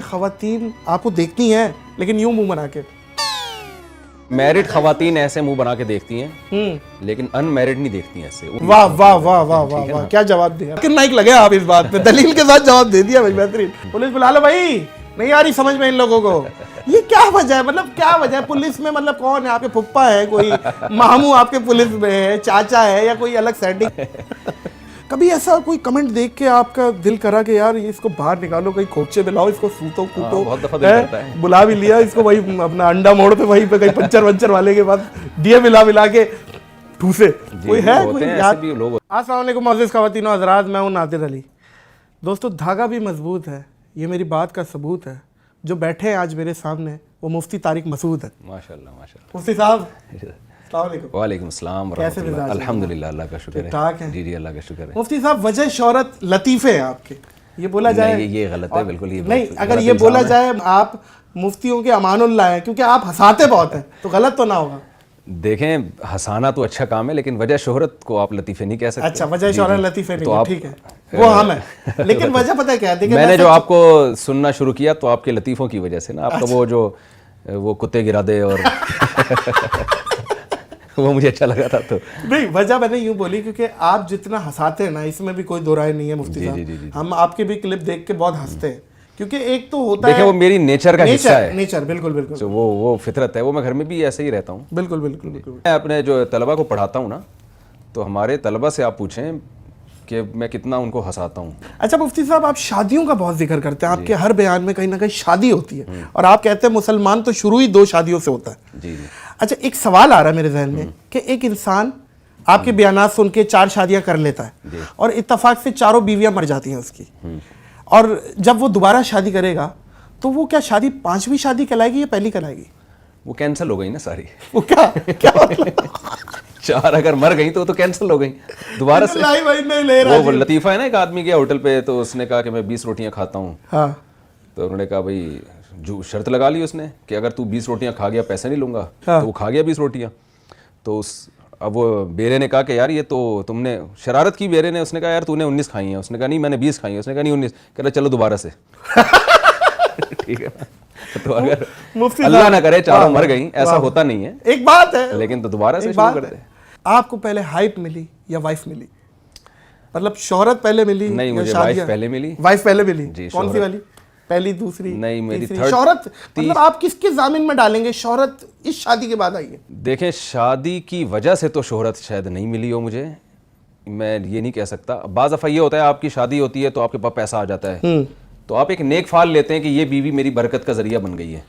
خواتین آپ کو دیکھتی ہیں لیکن یوں منہ بنا کے. میرڈ خواتین ایسے منہ بنا کے دیکھتی ہیں لیکن ان میرڈ نہیں دیکھتی ہیں ایسے. واہ واہ واہ واہ واہ واہ, کیا جواب دیا, کتنا ایک لگے آپ اس بات پہ, دلیل کے ساتھ جواب دے دیا بھائی, بہترین. پولیس بلا لو بھائی, نہیں آ رہی سمجھ میں ان لوگوں کو. یہ کیا وجہ ہے, مطلب کیا وجہ ہے پولیس میں, مطلب کون ہے آپ کے پھپھا ہے, کوئی ماموں آپ کے پولیس میں ہے, چاچا ہے, یا کوئی الگ سیٹنگ. کبھی ایسا کوئی کمنٹ دیکھ کے آپ کا دل کرا کہ یار اس کو باہر نکالو, کہیں کھوپچے میں لاؤ, اس کو سوتو کوٹو, بہت دفعہ دل کرتا ہے. بلا بھی لیا اس کو وہی اپنا انڈا موڑ پہ, وہیں پہ کہیں پنچر ونچر والے کے پاس ڈیے ملا کے ٹھوسے, کوئی ہے کوئی یاد. السلام علیکم معزز خواتین و حضرات, میں ہوں نادر علی. دوستو دھاگا بھی مضبوط ہے, یہ میری بات کا ثبوت ہے. جو بیٹھے ہیں آج میرے سامنے وہ مفتی طارق مسعود ہے. ماشاءاللہ ماشاءاللہ. مفتی صاحب السلام علیکم. وعلیکم السلام ورحمۃ اللہ. الحمدللہ, اللہ کا شکر ہے. ٹھاک ہے جی جی اللہ کا شکر ہے. مفتی صاحب وجہ شہرت لطیفے ہیں آپ کے, یہ بولا جائے یہ غلط ہے بالکل. یہ نہیں, اگر یہ بولا جائے آپ مفتیوں کے امان اللہ ہیں کیونکہ آپ ہنساتے بہت ہیں, تو غلط تو نہ ہوگا. دیکھیں ہنسانا تو اچھا کام ہے لیکن وجہ شہرت کو آپ لطیفے نہیں کہہ سکتے. اچھا وجہ شہرت لطیفے نہیں, ٹھیک ہے وہ ہم ہیں, لیکن وجہ پتہ ہے کیا ہے, میں نے جو آپ کو سننا شروع کیا تو آپ کے لطیفوں کی وجہ سے نا, آپ کا وہ کتے گرا دے اور وہ مجھے اچھا لگا تھا. تو نہیں وجہ میں نے یوں بولی کیونکہ آپ جتنا ہنساتے ہیں نا, اس میں بھی کوئی دو رائے نہیں ہے مفتی صاحب. ہم آپ کے بھی کلپ دیکھ کے بہت ہنستے ہیں کیونکہ ایک تو ہوتا ہے, دیکھیں وہ میری نیچر کا حصہ ہے. نیچر بالکل بالکل, وہ فطرت ہے, وہ میں گھر میں بھی ایسے ہی رہتا ہوں. بالکل بالکل بالکل. میں اپنے جو طلبہ کو پڑھاتا ہوں نا, تو ہمارے طلبہ سے آپ پوچھیں کہ میں کتنا ان کو ہنساتا ہوں. اچھا مفتی صاحب آپ شادیوں کا بہت ذکر کرتے ہیں, آپ کے ہر بیان میں کہیں نہ کہیں شادی ہوتی ہے, اور آپ کہتے ہیں مسلمان تو شروع ہی 2 شادیوں سے ہوتا ہے. جی جی. اچھا ایک سوال آ رہا ہے میرے ذہن میں کہ ایک انسان آپ کے بیانات سن کے 4 شادیاں کر لیتا ہے اور اتفاق سے 4 بیویاں مر جاتی ہیں اس کی, اور جب وہ دوبارہ شادی کرے گا تو وہ کیا شادی 5ویں شادی کہلائے گی یا پہلی کہلائے گی؟ وہ کینسل ہو گئی نا ساری. وہ کیا مطلب 4 اگر مر گئیں تو کینسل ہو گئیں دوبارہ سے. وہ لطیفہ ہے نا, ایک آدمی گیا ہوٹل پہ تو اس نے کہا کہ میں 20 روٹیاں کھاتا ہوں. ہاں تو انہوں نے کہا بھائی جو شرط لگا لی اس نے کہ اگر تو 20 روٹیاں کھا گیا پیسے نہیں لوں گا. تو وہ کھا گیا 20 روٹیاں. تو اب وہ بیرے نے کہا کہ یار یہ تو تم نے شرارت کی. بیرے نے, اس نے کہا یار تو نے 19 کھائی ہیں. اس نے کہا نہیں میں نے 20 کھائی ہیں. اس نے کہا نہیں 19. کہہ رہا چلو دوبارہ سے. ٹھیک ہے, تو اگر اللہ نہ کرے 4 مر گئیں, ایسا ہوتا نہیں ہے, ایک بات ہے, لیکن تو دوبارہ سے شروع کر دیں. آپ کو پہلے ہائپ ملی یا وائف ملی, مطلب شہرت پہلے ملی؟ نہیں مجھے وائف پہلے ملی. وائف پہلے ملی؟ جی. کون سی والی, پہلی دوسری؟ نہیں میری شہرت مطلب آپ کس کے ضامن میں ڈالیں گے شہرت اس شادی کے بعد آئی ہے؟ دیکھیں شادی کی وجہ سے تو شہرت شاید نہیں ملی ہو مجھے, میں یہ نہیں کہہ سکتا. بعض دفعہ یہ ہوتا ہے آپ کی شادی ہوتی ہے تو آپ کے پاس پیسہ آ جاتا ہے, تو آپ ایک نیک فعل لیتے ہیں کہ یہ بیوی میری برکت کا ذریعہ بن گئی ہے,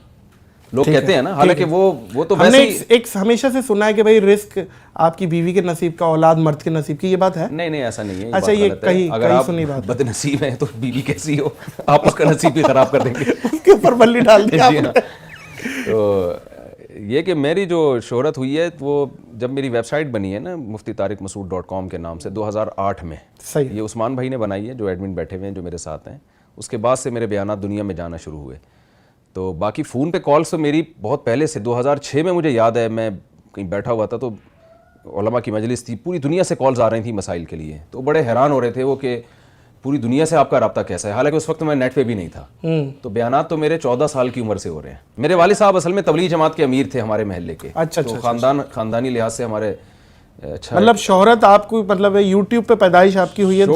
لوگ کہتے ہیں نا. حالانکہ وہ تو ویسے ہی ایک ہمیشہ سے سنا ہے کہ بھائی رزق آپ کی بیوی کے نصیب کا اولاد مرد کے نصیب کی, یہ بات ہے؟ نہیں ایسا نہیں ہے. اچھا یہ کہیں اگر آپ سنی بات بد نصیب ہیں تو بیوی کیسی ہو, آپ اس کا نصیب بھی خراب کر دیں گے. اس کے اوپر بلی ڈال دیا. تو یہ کہ میری جو شہرت ہوئی ہے وہ جب میری ویب سائٹ بنی ہے نا muftitarikmasood.com کے نام سے 2008 میں. صحیح. یہ عثمان بھائی نے بنائی ہے جو ایڈمن بیٹھے ہوئے ہیں جو میرے ساتھ ہیں. اس کے بعد سے میرے بیانات دنیا میں جانا شروع ہوئے. تو باقی فون پہ کالس تو میری بہت پہلے سے 2006 میں مجھے یاد ہے, میں کہیں بیٹھا ہوا تھا تو علماء کی مجلس تھی, پوری دنیا سے کالز آ رہی تھیں مسائل کے لیے. تو بڑے حیران ہو رہے تھے وہ کہ پوری دنیا سے آپ کا رابطہ کیسا ہے, حالانکہ اس وقت میں نیٹ پہ بھی نہیں تھا. تو بیانات تو میرے 14 سال کی عمر سے ہو رہے ہیں. میرے والد صاحب اصل میں تبلیغ جماعت کے امیر تھے ہمارے محلے کے. تو خاندانی لحاظ سے ہمارے اچھا. مطلب شہرت آپ کو مطلب یوٹیوب پہ پیدائش آپ کی ہوئی ہے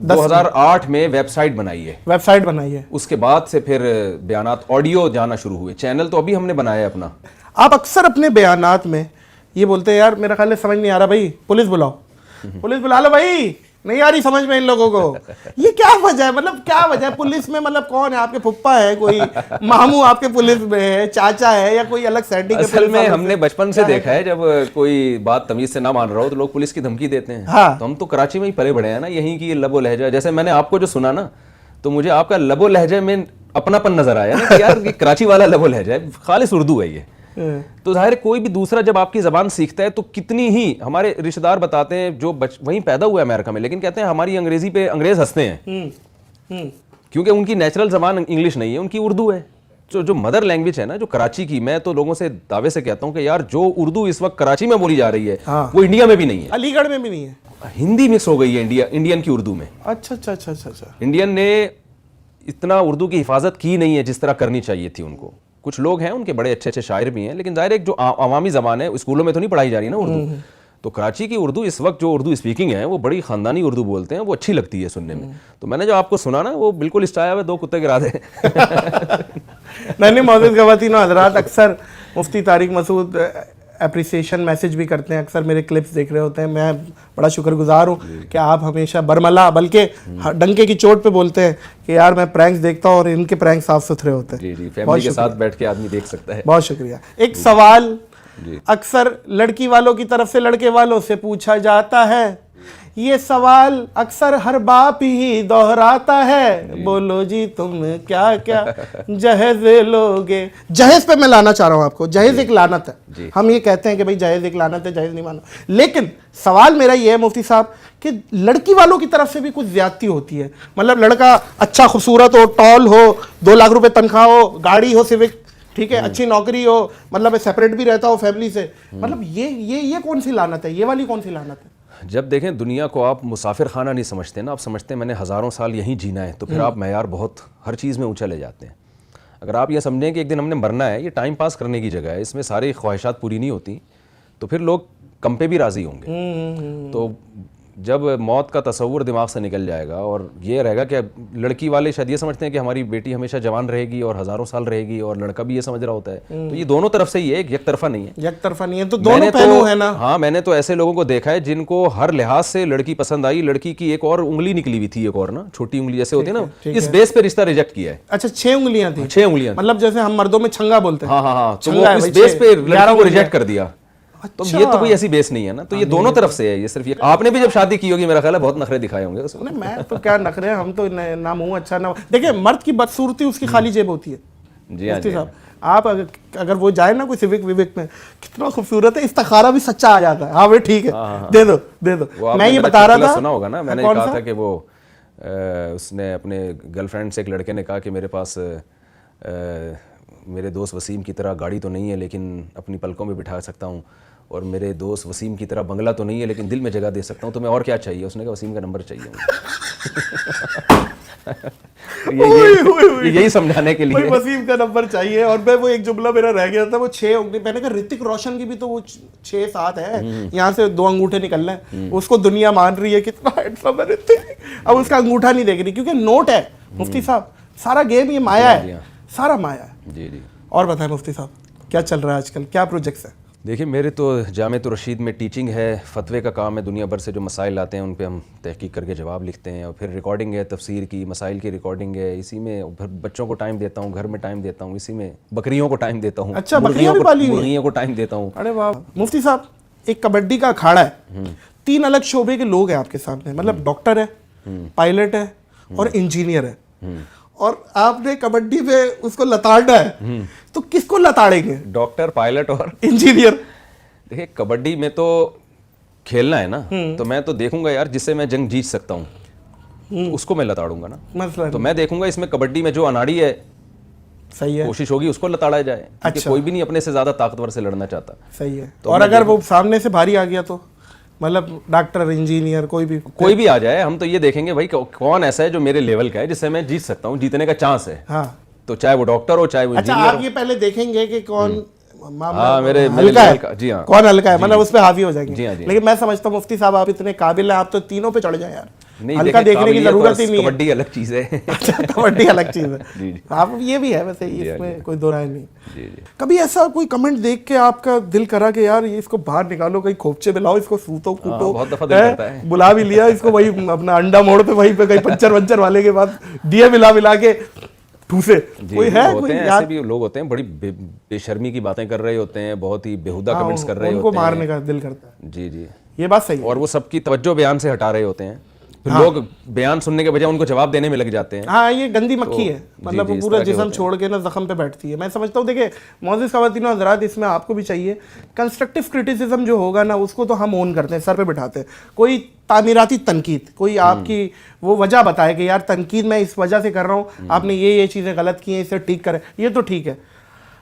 2008 میں ویب سائٹ بنائی ہے. اس کے بعد سے پھر بیانات آڈیو جانا شروع ہوئے. چینل تو ابھی ہم نے بنایا ہے اپنا. آپ اکثر اپنے بیانات میں یہ بولتے ہیں یار میرا خیال ہے سمجھ نہیں آ رہا بھائی, پولیس بلاؤ, پولیس بلا لو بھائی, نہیں آ رہی سمجھ میں ان لوگوں کو. یہ کیا وجہ ہے, مطلب کیا وجہ ہے پولیس میں, مطلب کون ہے آپ کے پھپھا ہے, کوئی ماموں آپ کے پولیس میں ہے, چاچا ہے, یا کوئی الگ سیٹنگ؟ اصل میں ہم نے بچپن سے دیکھا ہے جب کوئی بات تمیز سے نہ مان رہا ہو تو لوگ پولیس کی دھمکی دیتے ہیں. تو ہم تو کراچی میں ہی پلے بڑھے ہیں نا, یہیں کی لب و لہجہ. جیسے میں نے آپ کو جو سنا نا تو مجھے آپ کا لب و لہجے میں اپنا پن نظر آیا نا کہ یار یہ کراچی والا لب و لہجہ ہے, خالص اردو ہے یہ. تو ظاہر کوئی بھی دوسرا جب آپ کی زبان سیکھتا ہے تو کتنی ہی, ہمارے رشتہ دار بتاتے ہیں جو وہیں پیدا ہوا ہے امریکہ میں, لیکن کہتے ہیں ہماری انگریزی پہ انگریز ہنستے ہیں کیونکہ ان کی نیچرل زبان انگلش نہیں ہے, ان کی اردو ہے. جو مدر لینگویج ہے نا جو کراچی کی, میں تو لوگوں سے دعوے سے کہتا ہوں کہ یار جو اردو اس وقت کراچی میں بولی جا رہی ہے وہ انڈیا میں بھی نہیں ہے, علی گڑھ میں بھی نہیں ہے. ہندی مکس ہو گئی ہے انڈین کی اردو میں. اچھا. انڈین نے اتنا اردو کی حفاظت کی نہیں ہے جس طرح کرنی چاہیے تھی ان کو. کچھ لوگ ہیں ان کے بڑے اچھے اچھے شاعر بھی ہیں, لیکن ظاہر ہے جو عوامی زبان ہے اسکولوں میں تو نہیں پڑھائی جا رہی نا اردو. تو کراچی کی اردو اس وقت جو اردو اسپیکنگ ہے وہ بڑی خاندانی اردو بولتے ہیں, وہ اچھی لگتی ہے سننے میں. تو میں نے جو آپ کو سنا نا وہ بالکل اس ٹائپ ہے 2 کتے گرا دے. نہیں معزز خواتین و حضرات, اکثر مفتی طارق مسعود اپریسیشن میسج بھی کرتے ہیں, اکثر میرے کلپس دیکھ رہے ہوتے ہیں. میں بڑا شکر گزار ہوں کہ آپ ہمیشہ برملا بلکہ ڈنکے کی چوٹ پہ بولتے ہیں کہ یار میں پرینکس دیکھتا ہوں اور ان کے پرینکس صاف ستھرے ہوتے ہیں. جی فیملی کے ساتھ بیٹھ کے آدمی دیکھ سکتا ہے. بہت شکریہ. ایک سوال اکثر لڑکی والوں کی طرف سے لڑکے والوں سے پوچھا جاتا ہے, یہ سوال اکثر ہر باپ ہی دہراتا ہے, بولو جی تم کیا کیا جہیز لوگے. جہیز پہ میں لانا چاہ رہا ہوں آپ کو. جہیز ایک لعنت ہے, ہم یہ کہتے ہیں کہ بھئی جہیز ایک لعنت ہے, جہیز نہیں مانو, لیکن سوال میرا یہ ہے مفتی صاحب کہ لڑکی والوں کی طرف سے بھی کچھ زیادتی ہوتی ہے. مطلب لڑکا اچھا خوبصورت ہو, ٹال ہو, 2 لاکھ روپے تنخواہ ہو, گاڑی ہو سیوک, ٹھیک ہے, اچھی نوکری ہو, مطلب سیپریٹ بھی رہتا ہو فیملی سے, مطلب یہ کون سی لعنت ہے, یہ والی کون سی لعنت ہے؟ جب دیکھیں دنیا کو آپ مسافر خانہ نہیں سمجھتے نا, آپ سمجھتے ہیں میں نے ہزاروں سال یہیں جینا ہے, تو پھر آپ معیار بہت ہر چیز میں اونچا لے جاتے ہیں. اگر آپ یہ سمجھیں کہ ایک دن ہم نے مرنا ہے, یہ ٹائم پاس کرنے کی جگہ ہے, اس میں ساری خواہشات پوری نہیں ہوتی, تو پھر لوگ کم پہ بھی راضی ہوں گے. تو جب موت کا تصور دماغ سے نکل جائے گا اور یہ رہے گا کہ لڑکی والے شاید یہ سمجھتے ہیں کہ ہماری بیٹی ہمیشہ جوان رہے گی اور ہزاروں سال رہے گی, اور لڑکا بھی یہ سمجھ رہا ہوتا ہے, تو یہ دونوں طرف سے ہی ہے, یک طرفہ نہیں ہے. یک طرفہ نہیں ہے, تو دونوں پہلو ہے نا. ہاں میں نے تو ایسے لوگوں کو دیکھا ہے جن کو ہر لحاظ سے لڑکی پسند آئی, لڑکی کی ایک اور انگلی نکلی ہوئی تھی, ایک اور نا چھوٹی انگلی جیسے ہوتی ہے نا, اس بیس پہ رشتہ ریجیکٹ کیا ہے. اچھا 6 انگلیاں تھیں. 6 انگلیاں, مطلب جیسے ہم مردوں میں چھنگا بولتے ہیں. ہاں تو وہ اس بیس پہ لڑکی کو ریجیکٹ کر دیا. تو یہ تو کوئی ایسی بیس نہیں ہے نا, تو یہ دونوں طرف سے ہے. یہ صرف یہ آپ نے بھی جب شادی کی ہوگی میرا خیال ہے بہت نخرے دکھائے ہوں گے. میں تو کیا نخرے, ہم تو نہ منہ اچھا نہ, دیکھیں مرد کی بدصورتی اس کی خالی جیب ہوتی ہے. جی ہاں صاحب, آپ اگر وہ جائے نا کوئی سیوک ویوک میں, کتنا خوبصورت ہے, استخارہ بھی سچا آ جاتا ہے. ہاں بھائی ٹھیک ہے, دے دو. میں یہ بتا رہا تھا, سنا ہوگا نا, میں نے کہا تھا کہ وہ اس نے اپنے گرل فرینڈ سے, ایک لڑکے نے کہا کہ میرے پاس میرے دوست وسیم کی طرح گاڑی تو نہیں ہے لیکن اپنی پلکوں میں بٹھا سکتا ہوں, اور میرے دوست وسیم کی طرح بنگلہ تو نہیں ہے لیکن دل میں جگہ دے سکتا ہوں, تمہیں اور کیا چاہیے؟ اس نے کہا وسیم کا نمبر چاہیے یہی سمجھانے کے لیے وسیم کا نمبر چاہیے. اور میں وہ ایک جملہ میرا رہ گیا تھا, وہ 6 انگلی, میں نے کہا رتک روشن کی بھی تو وہ 6-7 ہے, یہاں سے 2 انگوٹھے نکل رہے ہیں, اس کو دنیا مان رہی ہے کتنا ہینڈسم ہے رتک, اب اس کا انگوٹھا نہیں دیکھ رہی کیونکہ نوٹ ہے. مفتی صاحب سارا گیم یہ مایا ہے, سارا مایا ہے. جی. اور بتائیں مفتی صاحب کیا چل رہا ہے آج کل, کیا پروجیکٹس ہیں؟ دیکھیں میرے تو جامعۃ الرشید میں ٹیچنگ ہے, فتوے کا کام ہے, دنیا بھر سے جو مسائل آتے ہیں ان پہ ہم تحقیق کر کے جواب لکھتے ہیں, اور پھر ریکارڈنگ ہے تفسیر کی, مسائل کی ریکارڈنگ ہے, اسی میں بچوں کو ٹائم دیتا ہوں, گھر میں ٹائم دیتا ہوں, اسی میں بکریوں کو ٹائم دیتا ہوں. اچھا بکریاں بھی پالی ہوئی ہیں, مرغیوں کو ٹائم دیتا ہوں. ارے واہ. مفتی صاحب ایک کبڈی کا اکھاڑا ہے, 3 الگ شعبے کے لوگ ہیں آپ کے سامنے, مطلب ڈاکٹر ہے, پائلٹ ہے اور انجینئر ہے, اور آپ نے کبڈی پہ اس کو لتاڑنا ہے, تو کس کو لتاڑیں گے؟ ڈاکٹر, پائلٹ اور انجینئر. دیکھیں کبڈی میں تو کھیلنا ہے نا, تو میں تو دیکھوں گا یار جس سے میں جنگ جیت سکتا ہوں اس کو میں لتاڑوں گا نا. مثلا تو میں دیکھوں گا اس میں کبڈی میں جو اناڑی ہے, صحیح ہے, کوشش ہوگی اس کو لتاڑا جائے. اچھا, کوئی بھی نہیں اپنے سے زیادہ طاقتور سے لڑنا چاہتا. صحیح ہے. اور اگر وہ سامنے سے بھاری آ گیا تو مطلب ڈاکٹر, انجینئر, کوئی بھی آ جائے, ہم تو یہ دیکھیں گے بھائی کون ایسا ہے جو میرے لیول کا ہے جس سے میں جیت سکتا ہوں, جیتنے کا چانس ہے. ہاں, تو چاہے وہ ڈاکٹر ہو چاہے وہ انجینئر. اچھا آپ یہ پہلے دیکھیں گے کہ کون میرے ہلکا ہے, جی ہاں, کون ہلکا ہے, مطلب اس پہ حاوی ہو جائیں گے. جی ہاں, لیکن میں سمجھتا ہوں مفتی صاحب آپ اتنے قابل ہیں, آپ تو تینوں پہ چڑھ جائیں یار. نہیں, ہلکا دیکھنے کی ضرورت ہی نہیں ہے. کبڈی الگ چیز ہے. اچھا کبڈی الگ چیز ہے. آپ یہ بھی ہے ویسے, اس میں کوئی دو رائے نہیں. کبھی ایسا کوئی کمنٹ دیکھ کے آپ کا دل کرا کہ یار اس کو باہر نکالو, کہیں کھوپچے میں لاؤ, اس کو سوتو کوٹو, بلا بھی لیا اس کو, وہی اپنا انڈا موڑ پہ وہیں پہ کہیں پنچر والے کے بعد دیے ملا کے ٹھوسے. کوئی ہے, کوئی ایسے بھی لوگ ہوتے ہیں بڑی بے شرمی کی باتیں کر رہے ہوتے ہیں, بہت ہی بیہودہ کمنٹس کر رہے ہوتے ہیں, ان کو مارنے کا دل کرتا ہے. جی جی, یہ بات صحیح ہے. اور وہ سب کی توجہ بیان سے ہٹا رہے ہوتے ہیں, لوگ بیان سننے کے بجائے ان کو جواب دینے میں لگ جاتے ہیں. ہاں یہ گندی مکھی ہے, مطلب وہ پورا جسم چھوڑ کے نا زخم پہ بیٹھتی ہے. میں سمجھتا ہوں دیکھیں معزز خواتین و حضرات, اس میں آپ کو بھی چاہیے کنسٹرکٹیو کرٹیسزم جو ہوگا نا, اس کو تو ہم اون کرتے ہیں, سر پہ بٹھاتے ہیں. کوئی تعمیراتی تنقید, کوئی آپ کی وہ وجہ بتائے کہ یار تنقید میں اس وجہ سے کر رہا ہوں, آپ نے یہ چیزیں غلط کی ہیں, اسے ٹھیک کرے, یہ تو ٹھیک ہے.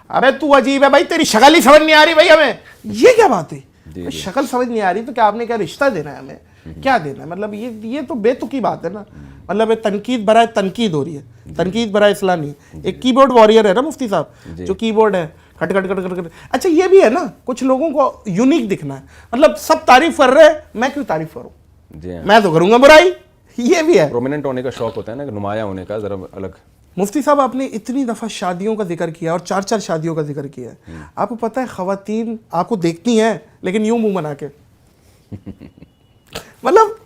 ابے تو عجیب ہے بھائی, تیری شکل ہی سمجھ نہیں آ رہی بھائی ہمیں. یہ کیا بات ہے, شکل سمجھ نہیں آ رہی تو کیا آپ نے کیا رشتہ دینا ہے ہمیں؟ کیا دینا ہے؟ مطلب یہ تو بے تکی بات ہے نا. مطلب تنقید برائے تنقید ہو رہی ہے, تنقید برائے اصلاح نہیں. ایک کی بورڈ وارئر ہے نا مفتی صاحب, جو کی بورڈ ہے کٹ کٹ کٹ کٹ کٹ. اچھا یہ بھی ہے نا, کچھ لوگوں کو یونیک دکھنا ہے, مطلب سب تعریف کر رہے ہیں, میں کیوں تعریف کروں, میں تو کروں گا برائی. یہ بھی ہے, پرومیننٹ ہونے کا شوق ہوتا ہے نا, نمایاں ہونے کا ذرا الگ. مفتی صاحب آپ نے اتنی دفعہ شادیوں کا ذکر کیا اور 4 شادیوں کا ذکر کیا ہے. آپ کو پتہ ہے خواتین آپ کو دیکھتی ہیں لیکن یوں منہ بنا کے, مطلب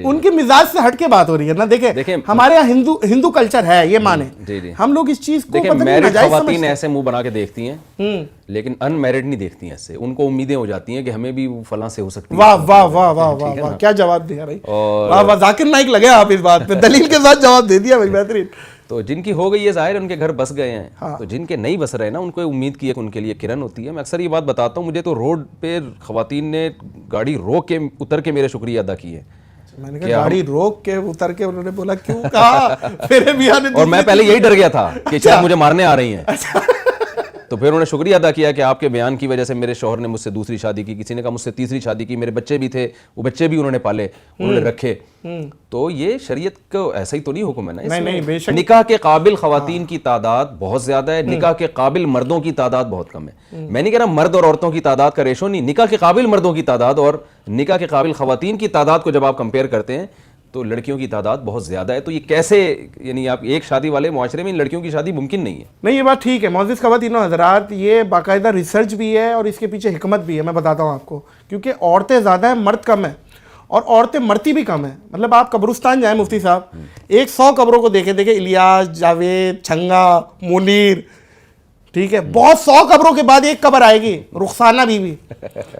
ان کے مزاج سے ہٹ کے بات ہو رہی ہے نا. دیکھیں ہمارے یہاں ہندو کلچر ہے, یہ مانے ہم لوگ اس چیز کو میرڈ خواتین ایسے منہ بنا کے دیکھتی ہیں لیکن ان میرڈ نہیں دیکھتی ہیں ایسے. ان کو امیدیں ہو جاتی ہیں کہ ہمیں بھی فلاں سے ہو سکتی ہے. واہ واہ واہ واہ واہ واہ, کیا جواب دیا بھائی, واہ واہ, ذاکر نائک لگے آپ اس بات پہ, دلیل کے ساتھ جواب دے دیا بھائی, بہترین. تو جن کی ہو گئی ہے ظاہر ان کے گھر بس گئے ہیں, تو جن کے نہیں بس رہے نا ان کو امید کی ہے کہ ان کے لیے کرن ہوتی ہے. میں اکثر یہ بات بتاتا ہوں, مجھے تو روڈ پہ خواتین نے گاڑی روک کے اتر کے میرے شکریہ ادا کیے. میں نے کہا گاڑی روک کے اتر کے, انہوں نے بولا کیوں کہا, میرے میاں نے, اور میں پہلے یہی ڈر گیا تھا کہ شاید مجھے مارنے آ رہی ہیں. تو پھر انہوں نے شکریہ ادا کیا کہ آپ کے بیان کی وجہ سے میرے شوہر نے مجھ سے دوسری شادی کی, کسی نے کہا مجھ سے تیسری شادی کی, میرے بچے بھی تھے, وہ بچے بھی انہوں نے پالے, انہوں نے رکھے. تو یہ شریعت کو ایسا ہی تو نہیں حکم ہے نا. اس میں نکاح کے قابل خواتین کی تعداد بہت زیادہ ہے, نکاح کے قابل مردوں کی تعداد بہت کم ہے. میں نہیں کہہ رہا مرد اور عورتوں کی تعداد کا ریشو نہیں, نکاح کے قابل مردوں کی تعداد اور نکاح کے قابل خواتین کی تعداد کو جب آپ کمپیئر کرتے ہیں تو لڑکیوں کی تعداد بہت زیادہ ہے. تو یہ کیسے, یعنی آپ ایک شادی والے معاشرے میں لڑکیوں کی شادی ممکن نہیں ہے. نہیں, یہ بات ٹھیک ہے معزز خواتین و حضرات, یہ باقاعدہ ریسرچ بھی ہے اور اس کے پیچھے حکمت بھی ہے. میں بتاتا ہوں آپ کو, کیونکہ عورتیں زیادہ ہیں, مرد کم ہیں, اور عورتیں مرتی بھی کم ہیں. مطلب آپ قبرستان جائیں مفتی صاحب, 100 قبروں کو دیکھیں الیاس, جاوید, چھنگا, منیر, ٹھیک ہے, بہت 100 قبروں کے بعد ایک قبر آئے گی, رخسانہ بیوی.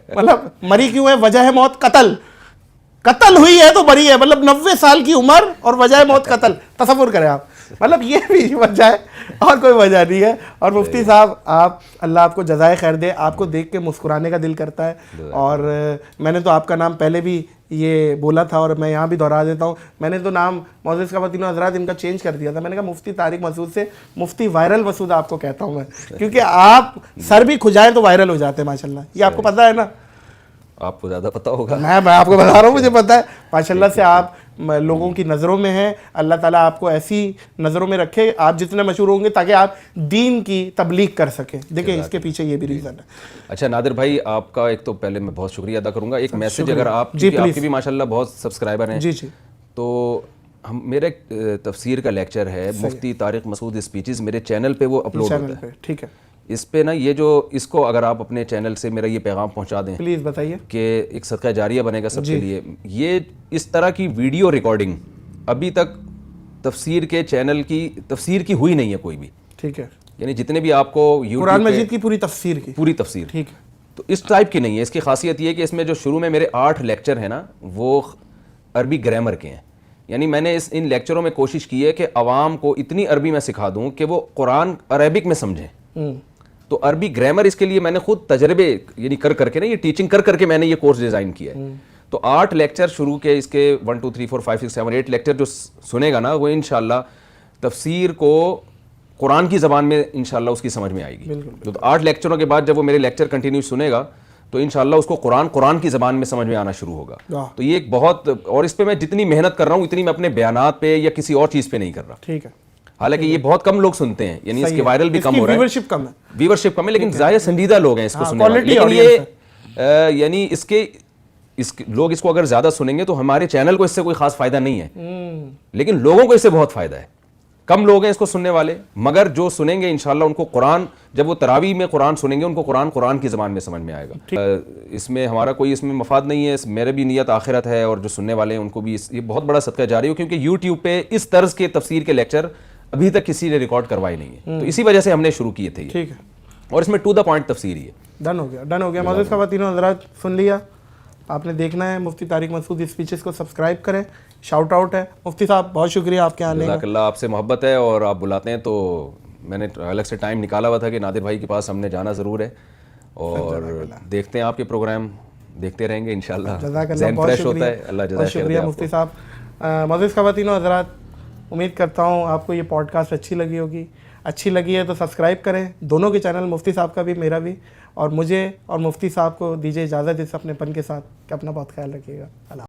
مطلب مری کیوں ہے, وجہ ہے موت قتل, قتل ہوئی ہے تو بری ہے. مطلب 90 سال کی عمر اور وجہ موت قتل, تصور کریں آپ. مطلب یہ بھی وجہ ہے اور کوئی وجہ نہیں ہے. اور مفتی صاحب آپ, اللہ آپ کو جزائے خیر دے, آپ کو دیکھ کے مسکرانے کا دل کرتا ہے. اور میں نے تو آپ کا نام پہلے بھی یہ بولا تھا اور میں یہاں بھی دہرا دیتا ہوں, میں نے تو نام معزز خواتین و حضرات ان کا چینج کر دیا تھا. میں نے کہا مفتی طارق مسعود سے مفتی وائرل مسعود آپ کو کہتا ہوں میں, کیونکہ آپ سر بھی کھجائیں تو وائرل ہو جاتے ہیں ماشاءاللہ. یہ آپ کو پتہ ہے نا, آپ کو زیادہ پتہ ہوگا. میں آپ کو بتا رہا ہوں, مجھے پتہ ہے ماشاءاللہ سے. آپ لوگوں کی نظروں میں ہیں, اللہ تعالیٰ آپ کو ایسی نظروں میں رکھے, آپ جتنے مشہور ہوں گے تاکہ آپ دین کی تبلیغ کر سکیں. دیکھیں اس کے پیچھے یہ بھی ریزن ہے. اچھا نادر بھائی, آپ کا ایک تو پہلے میں بہت شکریہ ادا کروں گا. ایک میسج اگر آپ کی بھی ماشاءاللہ بہت سبسکرائبر ہیں, تو میرا ایک تفسیر کا لیکچر ہے مفتی طارق مسعود اسپیچز, میرے چینل پہ وہ اپلوڈ ہوتا ہے. ٹھیک ہے, اس پہ نا یہ جو اس کو اگر آپ اپنے چینل سے میرا یہ پیغام پہنچا دیں پلیز بتائیے, کہ ایک صدقہ جاریہ بنے گا سب کے لیے. یہ اس طرح کی ویڈیو ریکارڈنگ ابھی تک تفسیر کے چینل کی تفسیر کی ہوئی نہیں ہے کوئی بھی. ٹھیک ہے, یعنی جتنے بھی آپ کو قرآن مجید کی پوری تفسیر کی پوری تفسیر, ٹھیک ہے, تو اس ٹائپ کی نہیں ہے. اس کی خاصیت یہ ہے کہ اس میں جو شروع میں میرے 8 لیکچر ہیں نا وہ عربی گرامر کے ہیں. یعنی میں نے ان لیکچروں میں کوشش کی ہے کہ عوام کو اتنی عربی میں سکھا دوں کہ وہ قرآن عربک میں سمجھیں. تو عربی گرامر اس کے لیے میں نے خود تجربے یعنی کر کے نا, یہ ٹیچنگ کر کے میں نے یہ کورس ڈیزائن کیا ہے. تو 8 لیکچر شروع کے, اس کے 1 2 3 4 5 6 7 8 لیکچر جو سنے گا نا وہ انشاءاللہ تفسیر کو قرآن کی زبان میں انشاءاللہ اس کی سمجھ میں آئے گی. تو 8 لیکچروں کے بعد جب وہ میرے لیکچر کنٹینیو سنے گا تو انشاءاللہ اس کو قرآن کی زبان میں سمجھ میں آنا شروع ہوگا. تو یہ ایک بہت, اور اس پہ میں جتنی محنت کر رہا ہوں اتنی میں اپنے بیانات پہ یا کسی اور چیز پہ نہیں کر رہا. ٹھیک ہے, حالانکہ یہ بہت کم لوگ سنتے ہیں, یعنی اس کے وائرل بھی کم ہو رہا ہے, ویورشپ کم ہے, لیکن ظاہر سنجیدہ لوگ ہیں اس کو سننے والے. لیکن یہ یعنی لوگ اس کو اگر زیادہ سنیں گے تو ہمارے چینل کو اس سے کوئی خاص فائدہ نہیں ہے, لیکن لوگوں کو اس سے بہت فائدہ ہے. کم لوگ ہیں اس کو سننے والے, مگر جو سنیں گے انشاءاللہ ان کو قرآن, جب وہ تراویح میں قرآن سنیں گے ان کو قرآن کی زبان میں سمجھ میں آئے گا. اس میں ہمارا کوئی اس میں مفاد نہیں ہے, میرے بھی نیت آخرت ہے, اور جو سننے والے ہیں ان کو بھی یہ بہت بڑا صدقہ جاری ہو, کیونکہ یوٹیوب پہ اس طرز کے تفسیر کے لیکچر ابھی تک کسی نے ریکارڈ کروائے نہیں ہے. تو اسی وجہ سے ہم نے شروع کیے تھے. ٹھیک ہے, اور اس میں ٹو دا پوائنٹ تفسیر ہی ہے. ڈن ہو گیا. معزز خواتین و حضرات سن لیا آپ نے, دیکھنا ہے مفتی طارق مسعود اسپیچز کو سبسکرائب کریں. شاؤٹ آؤٹ ہے مفتی صاحب, بہت شکریہ آپ کے آنے کا. جزاک اللہ, آپ سے محبت ہے اور آپ بلاتے ہیں تو میں نے الگ سے ٹائم نکالا ہوا تھا کہ نادر بھائی کے پاس ہم نے جانا ضرور ہے, اور دیکھتے ہیں آپ کے پروگرام, دیکھتے رہیں گے انشاءاللہ. ذہن فریش ہوتا ہے. اللہ جزاک خیر. شکریہ مفتی صاحب. معزز خواتین و حضرات, امید کرتا ہوں آپ کو یہ پوڈ کاسٹ اچھی لگی ہوگی. اچھی لگی ہے تو سبسکرائب کریں دونوں کے چینل, مفتی صاحب کا بھی میرا بھی, اور مجھے اور مفتی صاحب کو دیجیے اجازت اس اپنے پن کے ساتھ کہ اپنا بہت خیال رکھیے گا. اللہ